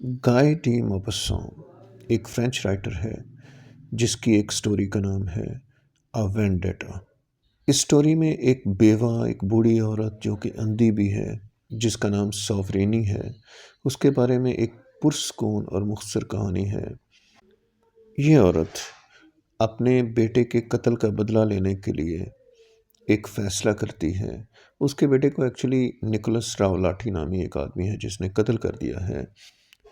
گائے D Maupassant ایک French writer ہے جس کی ایک سٹوری کا نام ہے آ وینڈیٹا۔ اس سٹوری میں ایک بیوہ، ایک بوڑھی عورت جو کہ اندھی بھی ہے، جس کا نام ساورینی ہے، اس کے بارے میں ایک پرسکون اور مختصر کہانی ہے۔ یہ عورت اپنے بیٹے کے قتل کا بدلہ لینے کے لیے ایک فیصلہ کرتی ہے۔ اس کے بیٹے کو ایکچولی نکولس راولاٹی نامی ایک آدمی ہے جس نے قتل کر دیا ہے،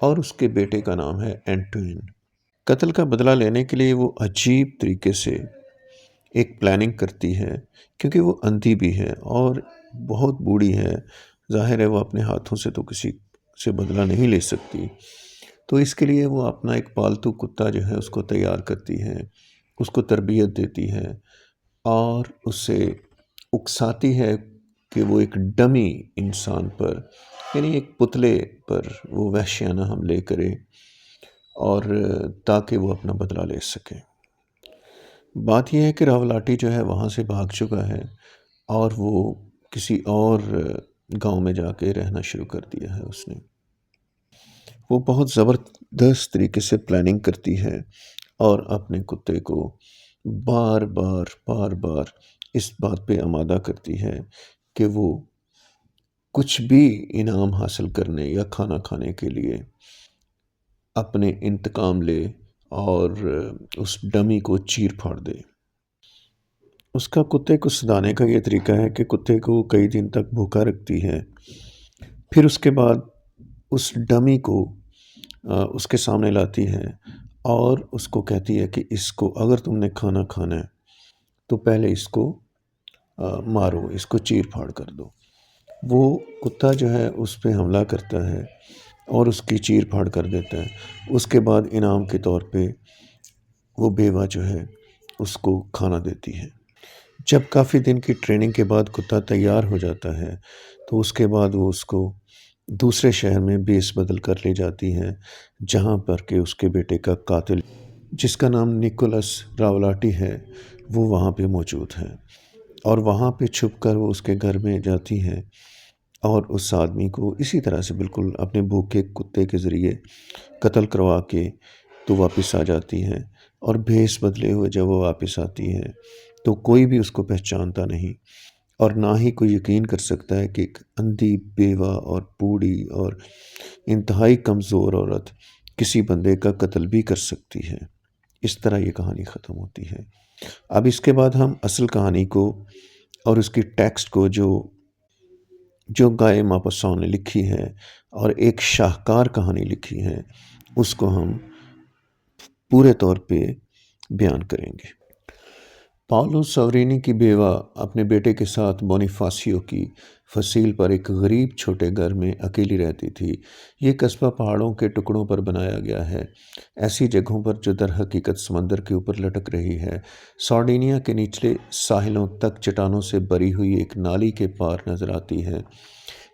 اور اس کے بیٹے کا نام ہے اینٹوین۔ قتل کا بدلہ لینے کے لیے وہ عجیب طریقے سے ایک پلاننگ کرتی ہے، کیونکہ وہ اندھی بھی ہے اور بہت بوڑھی ہے۔ ظاہر ہے وہ اپنے ہاتھوں سے تو کسی سے بدلہ نہیں لے سکتی، تو اس کے لیے وہ اپنا ایک پالتو کتا جو ہے اس کو تیار کرتی ہے، اس کو تربیت دیتی ہے اور اسے اکساتی ہے کہ وہ ایک ڈمی انسان پر، یعنی ایک پتلے پر وہ وحشیانہ حملے کرے، اور تاکہ وہ اپنا بدلہ لے سکے۔ بات یہ ہے کہ راولاٹی جو ہے وہاں سے بھاگ چکا ہے اور وہ کسی اور گاؤں میں جا کے رہنا شروع کر دیا ہے۔ اس نے وہ بہت زبردست طریقے سے پلاننگ کرتی ہے اور اپنے کتے کو بار بار اس بات پہ آمادہ کرتی ہے کہ وہ کچھ بھی انعام حاصل کرنے یا کھانا کھانے کے لیے اپنے انتقام لے اور اس ڈمی کو چیر پھاڑ دے۔ اس کا کتے کو سدھانے کا یہ طریقہ ہے کہ کتے کو کئی دن تک بھوکا رکھتی ہے، پھر اس کے بعد اس ڈمی کو اس کے سامنے لاتی ہے اور اس کو کہتی ہے کہ اس کو اگر تم نے کھانا کھانا ہے تو پہلے اس کو مارو، اس کو چیر پھاڑ کر دو۔ وہ کتا جو ہے اس پہ حملہ کرتا ہے اور اس کی چیر پھاڑ کر دیتا ہے۔ اس کے بعد انعام کے طور پہ وہ بیوہ جو ہے اس کو کھانا دیتی ہے۔ جب کافی دن کی ٹریننگ کے بعد کتا تیار ہو جاتا ہے تو اس کے بعد وہ اس کو دوسرے شہر میں بیس بدل کر لے جاتی ہے، جہاں پر کہ اس کے بیٹے کا قاتل، جس کا نام نکولس راولاٹی ہے، وہ وہاں پہ موجود ہے، اور وہاں پہ چھپ کر وہ اس کے گھر میں جاتی ہے اور اس آدمی کو اسی طرح سے بالکل اپنے بھوکے کتے کے ذریعے قتل کروا کے تو واپس آ جاتی ہے۔ اور بھیس بدلے ہوئے جب وہ واپس آتی ہے تو کوئی بھی اس کو پہچانتا نہیں، اور نہ ہی کوئی یقین کر سکتا ہے کہ ایک اندھی، بیوہ اور بوڑھی اور انتہائی کمزور عورت کسی بندے کا قتل بھی کر سکتی ہے۔ اس طرح یہ کہانی ختم ہوتی ہے۔ اب اس کے بعد ہم اصل کہانی کو اور اس کی ٹیکسٹ کو جو گائے موپاسان نے لکھی ہے اور ایک شاہکار کہانی لکھی ہے، اس کو ہم پورے طور پہ بیان کریں گے۔ پاولو ساورینی کی بیوہ اپنے بیٹے کے ساتھ بونیفاسیو کی فصیل پر ایک غریب چھوٹے گھر میں اکیلی رہتی تھی۔ یہ قصبہ پہاڑوں کے ٹکڑوں پر بنایا گیا ہے، ایسی جگہوں پر جو در حقیقت سمندر کے اوپر لٹک رہی ہے۔ سارڈینیا کے نچلے ساحلوں تک چٹانوں سے بری ہوئی ایک نالی کے پار نظر آتی ہے۔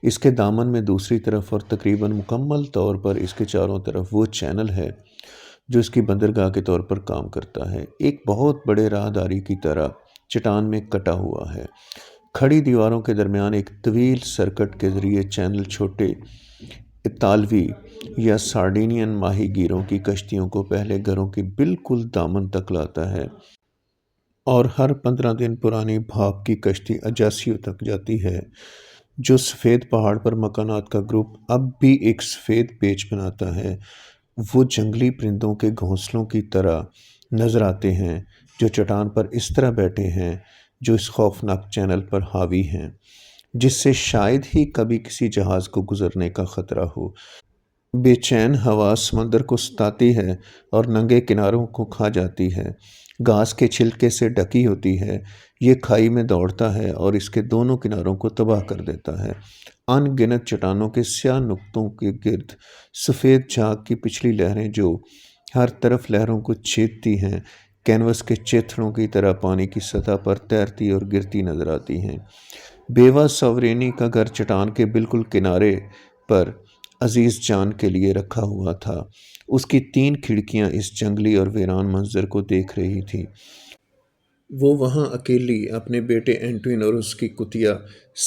اس کے دامن میں دوسری طرف اور تقریباً مکمل طور پر اس کے چاروں طرف وہ چینل ہے جو اس کی بندرگاہ کے طور پر کام کرتا ہے، ایک بہت بڑے راہداری کی طرح چٹان میں کٹا ہوا ہے۔ کھڑی دیواروں کے درمیان ایک طویل سرکٹ کے ذریعے چینل چھوٹے اطالوی یا سارڈینین ماہی گیروں کی کشتیوں کو پہلے گھروں کے بالکل دامن تک لاتا ہے، اور ہر 15 دن پرانی بھاپ کی کشتی اجاسیو تک جاتی ہے، جو سفید پہاڑ پر مکانات کا گروپ اب بھی ایک سفید پیچ بناتا ہے۔ وہ جنگلی پرندوں کے گھونسلوں کی طرح نظر آتے ہیں جو چٹان پر اس طرح بیٹھے ہیں، جو اس خوفناک چینل پر حاوی ہیں، جس سے شاید ہی کبھی کسی جہاز کو گزرنے کا خطرہ ہو۔ بے چین ہوا سمندر کو ستاتی ہے اور ننگے کناروں کو کھا جاتی ہے، گھاس کے چھلکے سے ڈھکی ہوتی ہے۔ یہ کھائی میں دوڑتا ہے اور اس کے دونوں کناروں کو تباہ کر دیتا ہے۔ ان گنت چٹانوں کے سیاہ نقطوں کے گرد سفید جھاگ کی پچھلی لہریں جو ہر طرف لہروں کو چھیدتی ہیں، کینوس کے چیتھڑوں کی طرح پانی کی سطح پر تیرتی اور گرتی نظر آتی ہیں۔ بیوہ ساورینی کا گھر چٹان کے بالکل کنارے پر عزیز جان کے لیے رکھا ہوا تھا۔ اس کی 3 کھڑکیاں اس جنگلی اور ویران منظر کو دیکھ رہی تھیں۔ وہ وہاں اکیلی اپنے بیٹے اینٹوین اور اس کی کتیا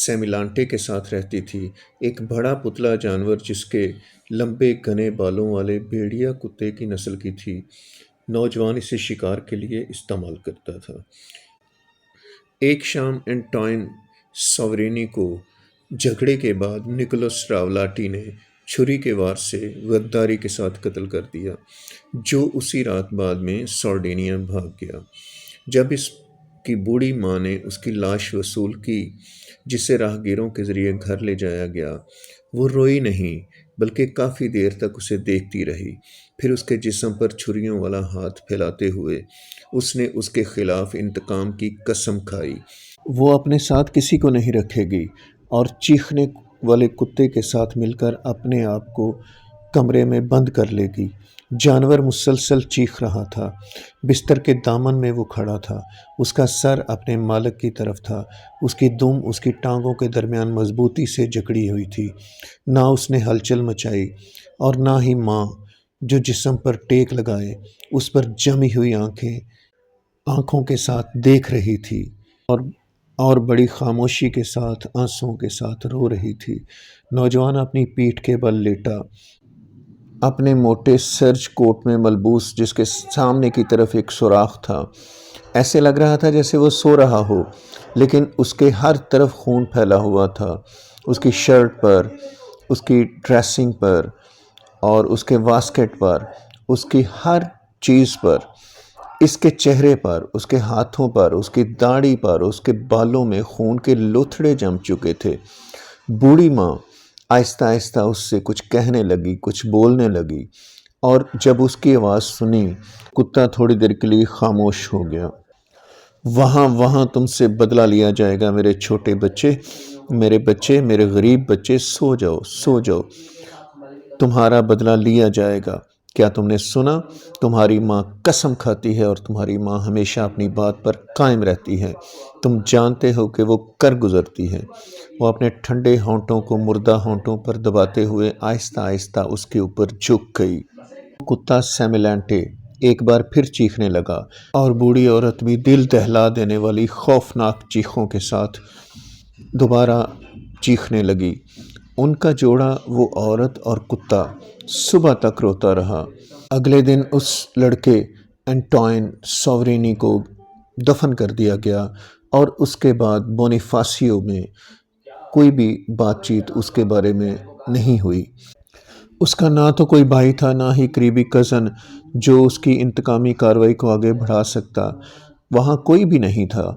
سیمیلانٹے کے ساتھ رہتی تھی، ایک بڑا پتلا جانور جس کے لمبے گھنے بالوں والے بھیڑیا کتے کی نسل کی تھی۔ نوجوان اسے شکار کے لیے استعمال کرتا تھا۔ ایک شام اینٹوائن ساورینی کو جھگڑے کے بعد نکولس راولاٹی نے چھری کے وار سے غداری کے ساتھ قتل کر دیا، جو اسی رات بعد میں سارڈینیا بھاگ گیا۔ جب اس کی بوڑھی ماں نے اس کی لاش وصول کی، جسے راہگیروں کے ذریعے گھر لے جایا گیا، وہ روئی نہیں بلکہ کافی دیر تک اسے دیکھتی رہی۔ پھر اس کے جسم پر چھریوں والا ہاتھ پھیلاتے ہوئے اس نے اس کے خلاف انتقام کی قسم کھائی۔ وہ اپنے ساتھ کسی کو نہیں رکھے گی اور چیخنے والے کتے کے ساتھ مل کر اپنے آپ کو کمرے میں بند کر لے گی۔ جانور مسلسل چیخ رہا تھا۔ بستر کے دامن میں وہ کھڑا تھا، اس کا سر اپنے مالک کی طرف تھا، اس کی دم اس کی ٹانگوں کے درمیان مضبوطی سے جکڑی ہوئی تھی۔ نہ اس نے ہلچل مچائی اور نہ ہی ماں، جو جسم پر ٹیک لگائے اس پر جمی ہوئی آنکھوں کے ساتھ دیکھ رہی تھی اور بڑی خاموشی کے ساتھ آنسوؤں کے ساتھ رو رہی تھی۔ نوجوان اپنی پیٹھ کے بل لیٹا، اپنے موٹے سرج کوٹ میں ملبوس، جس کے سامنے کی طرف ایک سوراخ تھا۔ ایسے لگ رہا تھا جیسے وہ سو رہا ہو، لیکن اس کے ہر طرف خون پھیلا ہوا تھا، اس کی شرٹ پر، اس کی ڈریسنگ پر اور اس کے واسکٹ پر، اس کی ہر چیز پر، اس کے چہرے پر، اس کے ہاتھوں پر، اس کی داڑھی پر، اس کے بالوں میں خون کے لوتھڑے جم چکے تھے۔ بوڑھی ماں آہستہ آہستہ اس سے کچھ کہنے لگی، کچھ بولنے لگی، اور جب اس کی آواز سنی، کتا تھوڑی دیر کے لیے خاموش ہو گیا۔ وہاں تم سے بدلہ لیا جائے گا میرے چھوٹے بچے، میرے غریب بچے، سو جاؤ، تمہارا بدلہ لیا جائے گا۔ کیا تم نے سنا؟ تمہاری ماں قسم کھاتی ہے اور تمہاری ماں ہمیشہ اپنی بات پر قائم رہتی ہے۔ تم جانتے ہو کہ وہ کر گزرتی ہے۔ وہ اپنے ٹھنڈے ہونٹوں کو مردہ ہونٹوں پر دباتے ہوئے آہستہ آہستہ اس کے اوپر جھک گئی۔ کتا سیمیلانٹے ایک بار پھر چیخنے لگا اور بوڑھی عورت بھی دل دہلا دینے والی خوفناک چیخوں کے ساتھ دوبارہ چیخنے لگی۔ ان کا جوڑا، وہ عورت اور کتا، صبح تک روتا رہا۔ اگلے دن اس لڑکے اینٹوائن ساورینی کو دفن کر دیا گیا اور اس کے بعد بونیفاسیو میں کوئی بھی بات چیت اس کے بارے میں نہیں ہوئی۔ اس کا نہ تو کوئی بھائی تھا، نہ ہی قریبی کزن جو اس کی انتقامی کارروائی کو آگے بڑھا سکتا۔ وہاں کوئی بھی نہیں تھا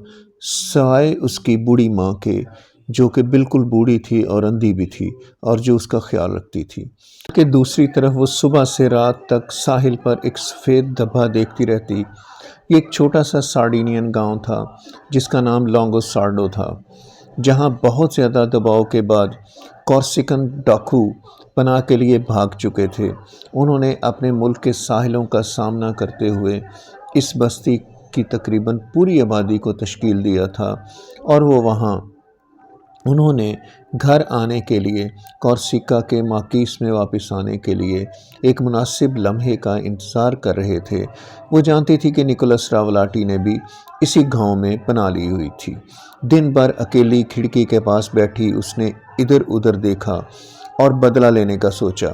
سوائے اس کی بوڑھی ماں کے، جو کہ بالکل بوڑھی تھی اور اندھی بھی تھی اور جو اس کا خیال رکھتی تھی۔ کہ دوسری طرف وہ صبح سے رات تک ساحل پر ایک سفید دھبا دیکھتی رہتی۔ یہ ایک چھوٹا سا سارڈینین گاؤں تھا جس کا نام لانگو سارڈو تھا، جہاں بہت زیادہ دباؤ کے بعد کورسیکن ڈاکو پناہ کے لیے بھاگ چکے تھے۔ انہوں نے اپنے ملک کے ساحلوں کا سامنا کرتے ہوئے اس بستی کی تقریباً پوری آبادی کو تشکیل دیا تھا، اور انہوں نے گھر آنے کے لیے، کورسیکا کے ماکیس میں واپس آنے کے لیے ایک مناسب لمحے کا انتظار کر رہے تھے۔ وہ جانتی تھی کہ نکولس راولاٹی نے بھی اسی گاؤں میں پناہ لی ہوئی تھی۔ دن بھر اکیلی کھڑکی کے پاس بیٹھی اس نے ادھر ادھر دیکھا اور بدلہ لینے کا سوچا۔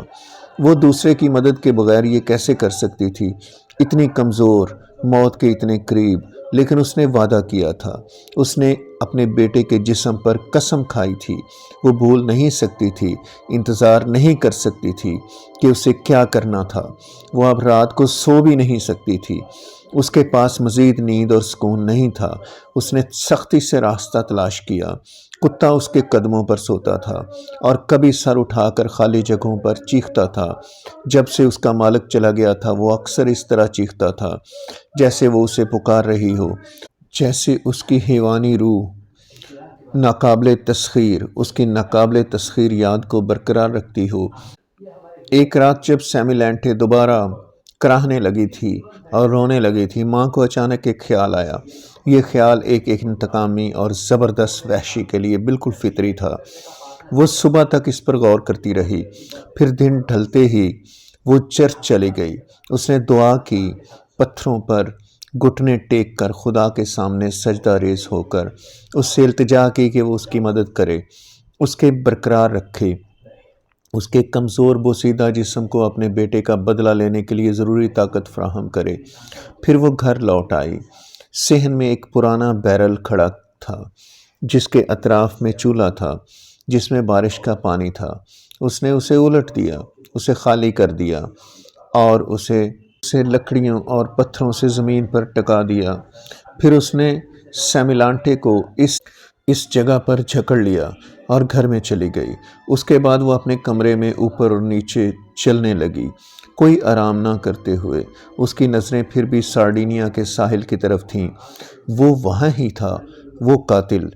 وہ دوسرے کی مدد کے بغیر یہ کیسے کر سکتی تھی؟ اتنی کمزور، موت کے اتنے قریب، لیکن اس نے وعدہ کیا تھا، اس نے اپنے بیٹے کے جسم پر قسم کھائی تھی۔ وہ بھول نہیں سکتی تھی، انتظار نہیں کر سکتی تھی کہ اسے کیا کرنا تھا۔ وہ اب رات کو سو بھی نہیں سکتی تھی۔ اس کے پاس مزید نیند اور سکون نہیں تھا۔ اس نے سختی سے راستہ تلاش کیا۔ کتا اس کے قدموں پر سوتا تھا اور کبھی سر اٹھا کر خالی جگہوں پر چیختا تھا۔ جب سے اس کا مالک چلا گیا تھا وہ اکثر اس طرح چیختا تھا جیسے وہ اسے پکار رہی ہو، جیسے اس کی حیوانی روح اس کی ناقابل تسخیر یاد کو برقرار رکھتی ہو۔ ایک رات جب سیمیلانٹے دوبارہ کراہنے لگی تھی اور رونے لگی تھی، ماں کو اچانک ایک خیال آیا۔ یہ خیال ایک انتقامی اور زبردست وحشی کے لیے بالکل فطری تھا۔ وہ صبح تک اس پر غور کرتی رہی، پھر دن ڈھلتے ہی وہ چرچ چلی گئی۔ اس نے دعا کی، پتھروں پر گھٹنے ٹیک کر خدا کے سامنے سجدہ ریز ہو کر اس سے التجا کی کہ وہ اس کی مدد کرے، اس کے برقرار رکھے، اس کے کمزور بوسیدہ جسم کو اپنے بیٹے کا بدلہ لینے کے لیے ضروری طاقت فراہم کرے۔ پھر وہ گھر لوٹ آئی۔ صحن میں ایک پرانا بیرل کھڑا تھا جس کے اطراف میں چولہا تھا جس میں بارش کا پانی تھا۔ اس نے اسے الٹ دیا، اسے خالی کر دیا اور اسے لکڑیوں اور پتھروں سے زمین پر ٹکا دیا۔ پھر اس نے سیملانٹے کو اس جگہ پر جھکڑ لیا اور گھر میں چلی گئی۔ اس کے بعد وہ اپنے کمرے میں اوپر اور نیچے چلنے لگی، کوئی آرام نہ کرتے ہوئے۔ اس کی نظریں پھر بھی سارڈینیا کے ساحل کی طرف تھیں۔ وہ وہاں ہی تھا، وہ قاتل۔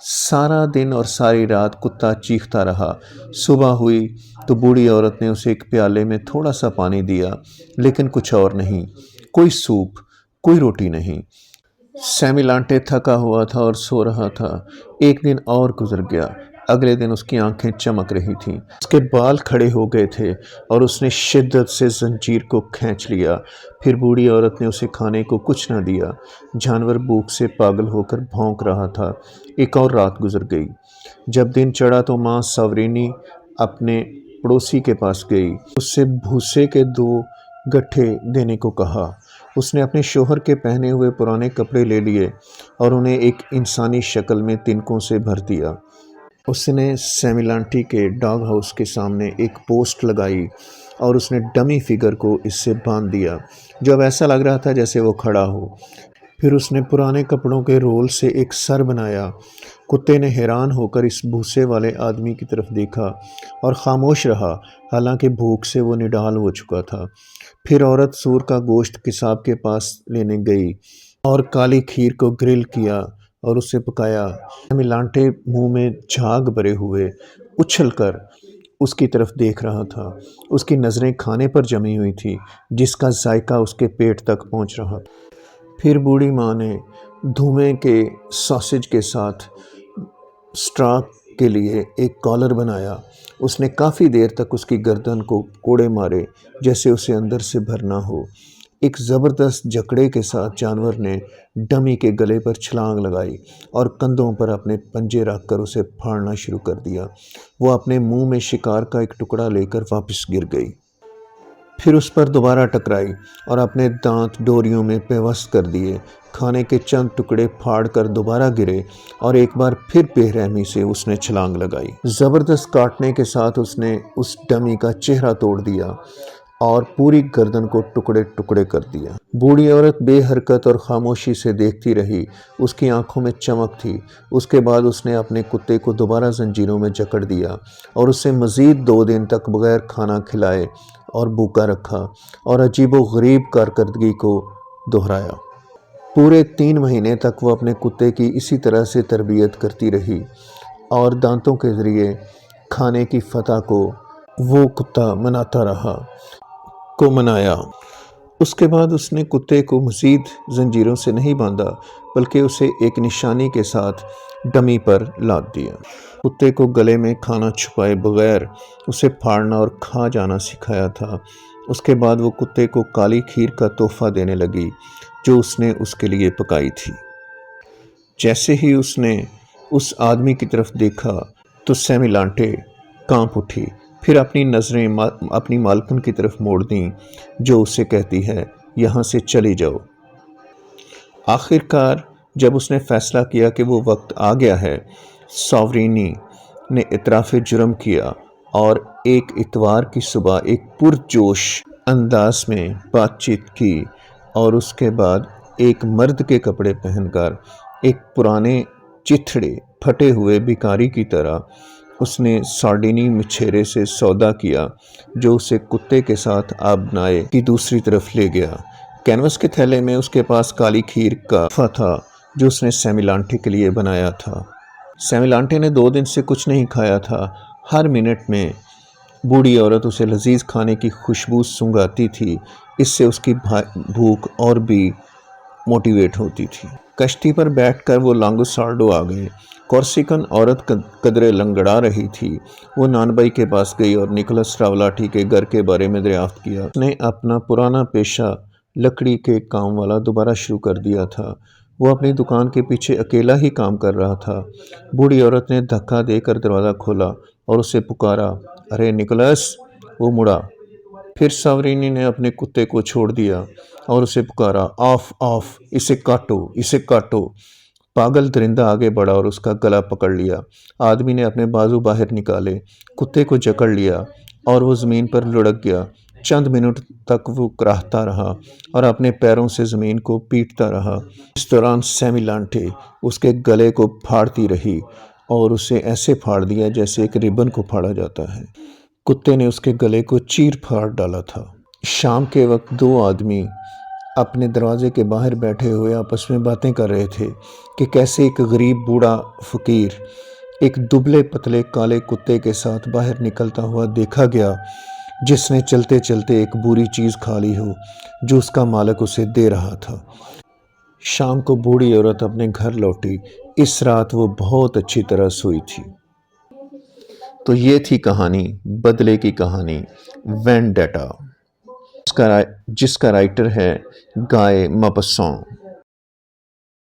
سارا دن اور ساری رات کتا چیختا رہا۔ صبح ہوئی تو بوڑھی عورت نے اسے ایک پیالے میں تھوڑا سا پانی دیا، لیکن کچھ اور نہیں، کوئی سوپ، کوئی روٹی نہیں۔ سیملانٹے تھکا ہوا تھا اور سو رہا تھا۔ ایک دن اور گزر گیا۔ اگلے دن اس کی آنکھیں چمک رہی تھیں، اس کے بال کھڑے ہو گئے تھے اور اس نے شدت سے زنجیر کو کھینچ لیا۔ پھر بوڑھی عورت نے اسے کھانے کو کچھ نہ دیا۔ جانور بھوک سے پاگل ہو کر بھونک رہا تھا۔ ایک اور رات گزر گئی۔ جب دن چڑھا تو ماں ساورینی اپنے پڑوسی کے پاس گئی، اس سے بھوسے کے 2 گٹھے دینے کو کہا۔ اس نے اپنے شوہر کے پہنے ہوئے پرانے کپڑے لے لیے اور انہیں ایک انسانی شکل میں تنکوں سے بھر دیا۔ اس نے سیملانٹی کے ڈاگ ہاؤس کے سامنے ایک پوسٹ لگائی اور اس نے ڈمی فگر کو اس سے باندھ دیا جو اب ایسا لگ رہا تھا جیسے وہ کھڑا ہو۔ پھر اس نے پرانے کپڑوں کے رول سے ایک سر بنایا۔ کتے نے حیران ہو کر اس بھوسے والے آدمی کی طرف دیکھا اور خاموش رہا، حالانکہ بھوک سے وہ نڈال ہو چکا تھا۔ پھر عورت سور کا گوشت قصاب کے پاس لینے گئی اور کالی کھیر کو گرل کیا اور اسے پکایا۔ سیملانٹے منہ میں جھاگ بھرے ہوئے اچھل کر اس کی طرف دیکھ رہا تھا۔ اس کی نظریں کھانے پر جمی ہوئی تھی جس کا ذائقہ اس کے پیٹ تک پہنچ رہا تھا۔ پھر بوڑھی ماں نے دھومے کے ساسج کے ساتھ سٹرا کے لیے ایک کالر بنایا۔ اس نے کافی دیر تک اس کی گردن کو کوڑے مارے جیسے اسے اندر سے بھرنا ہو۔ ایک زبردست جکڑے کے ساتھ جانور نے ڈمی کے گلے پر چھلانگ لگائی اور کندھوں پر اپنے پنجے رکھ کر اسے پھاڑنا شروع کر دیا۔ وہ اپنے منہ میں شکار کا ایک ٹکڑا لے کر واپس گر گئی، پھر اس پر دوبارہ ٹکرائی اور اپنے دانت ڈوریوں میں پیوست کر دیے۔ کھانے کے چند ٹکڑے پھاڑ کر دوبارہ گرے اور ایک بار پھر بے رحمی سے اس نے چھلانگ لگائی۔ زبردست کاٹنے کے ساتھ اس نے اس ڈمی کا چہرہ توڑ دیا اور پوری گردن کو ٹکڑے ٹکڑے کر دیا۔ بوڑھی عورت بے حرکت اور خاموشی سے دیکھتی رہی۔ اس کی آنکھوں میں چمک تھی۔ اس کے بعد اس نے اپنے کتے کو دوبارہ زنجیروں میں جکڑ دیا اور اسے مزید 2 دن تک بغیر کھانا کھلائے اور بھوکا رکھا اور عجیب و غریب کارکردگی کو دہرایا۔ پورے 3 مہینے تک وہ اپنے کتے کی اسی طرح سے تربیت کرتی رہی اور دانتوں کے ذریعے کھانے کی فتح کو وہ کتا منایا۔ اس کے بعد اس نے کتے کو مزید زنجیروں سے نہیں باندھا بلکہ اسے ایک نشانی کے ساتھ ڈمی پر لاد دیا۔ کتے کو گلے میں کھانا چھپائے بغیر اسے پھاڑنا اور کھا جانا سکھایا تھا۔ اس کے بعد وہ کتے کو کالی کھیر کا تحفہ دینے لگی جو اس نے اس کے لیے پکائی تھی۔ جیسے ہی اس نے اس آدمی کی طرف دیکھا تو سیملانٹے کانپ اٹھی، پھر اپنی نظریں اپنی مالکن کی طرف موڑ دیں جو اسے کہتی ہے، یہاں سے چلی جاؤ۔ آخر کار جب اس نے فیصلہ کیا کہ وہ وقت آ گیا ہے، ساورینی نے اعتراف جرم کیا اور ایک اتوار کی صبح ایک پرجوش انداز میں بات چیت کی اور اس کے بعد ایک مرد کے کپڑے پہن کر ایک پرانے چتھڑے پھٹے ہوئے بھکاری کی طرح اس نے سارڈینی مچھیرے سے سودا کیا جو اسے کتے کے ساتھ آبنائے کی دوسری طرف لے گیا۔ کینوس کے تھیلے میں اس کے پاس کالی کھیر کا تحفہ تھا جو اس نے سیملانٹے کے لیے بنایا تھا۔ سیملانٹے نے 2 دن سے کچھ نہیں کھایا تھا۔ ہر منٹ میں بوڑھی عورت اسے لذیذ کھانے کی خوشبو سونگھاتی تھی، اس سے اس کی بھوک اور بھی موٹیویٹ ہوتی تھی۔ کشتی پر بیٹھ کر وہ لانگوسارڈو آ گئے۔ کورسیکن عورت قدرے لنگڑا رہی تھی۔ وہ نانبائی کے پاس گئی اور نکولس راولاٹی کے گھر کے بارے میں دریافت کیا۔ اس نے اپنا پرانا پیشہ لکڑی کے کام والا دوبارہ شروع کر دیا تھا۔ وہ اپنی دکان کے پیچھے اکیلا ہی کام کر رہا تھا۔ بوڑھی عورت نے دھکا دے کر دروازہ کھولا اور اسے پکارا، ارے نکولس! وہ مڑا۔ پھر ساورینی نے اپنے کتے کو چھوڑ دیا اور اسے پکارا، آف آف، اسے کاٹو، اسے کاٹو۔ پاگل درندہ آگے بڑھا اور اس کا گلا پکڑ لیا۔ آدمی نے اپنے بازو باہر نکالے، کتے کو جکڑ لیا اور وہ زمین پر لڑک گیا۔ چند منٹ تک وہ کراہتا رہا اور اپنے پیروں سے زمین کو پیٹتا رہا۔ اس دوران سیمولانٹے اس کے گلے کو پھاڑتی رہی اور اسے ایسے پھاڑ دیا جیسے ایک ربن کو پھاڑا جاتا ہے۔ کتے نے اس کے گلے کو چیر پھاڑ ڈالا تھا۔ شام کے وقت دو آدمی اپنے دروازے کے باہر بیٹھے ہوئے آپس میں باتیں کر رہے تھے کہ کیسے ایک غریب بوڑھا فقیر ایک دبلے پتلے کالے کتے کے ساتھ باہر نکلتا ہوا دیکھا گیا، جس نے چلتے چلتے ایک بری چیز کھا لی ہو جو اس کا مالک اسے دے رہا تھا۔ شام کو بوڑھی عورت اپنے گھر لوٹی۔ اس رات وہ بہت اچھی طرح سوئی تھی۔ تو یہ تھی کہانی بدلے کی کہانی، وینڈیٹا، جس کا رائٹر ہے گائے ماپسان۔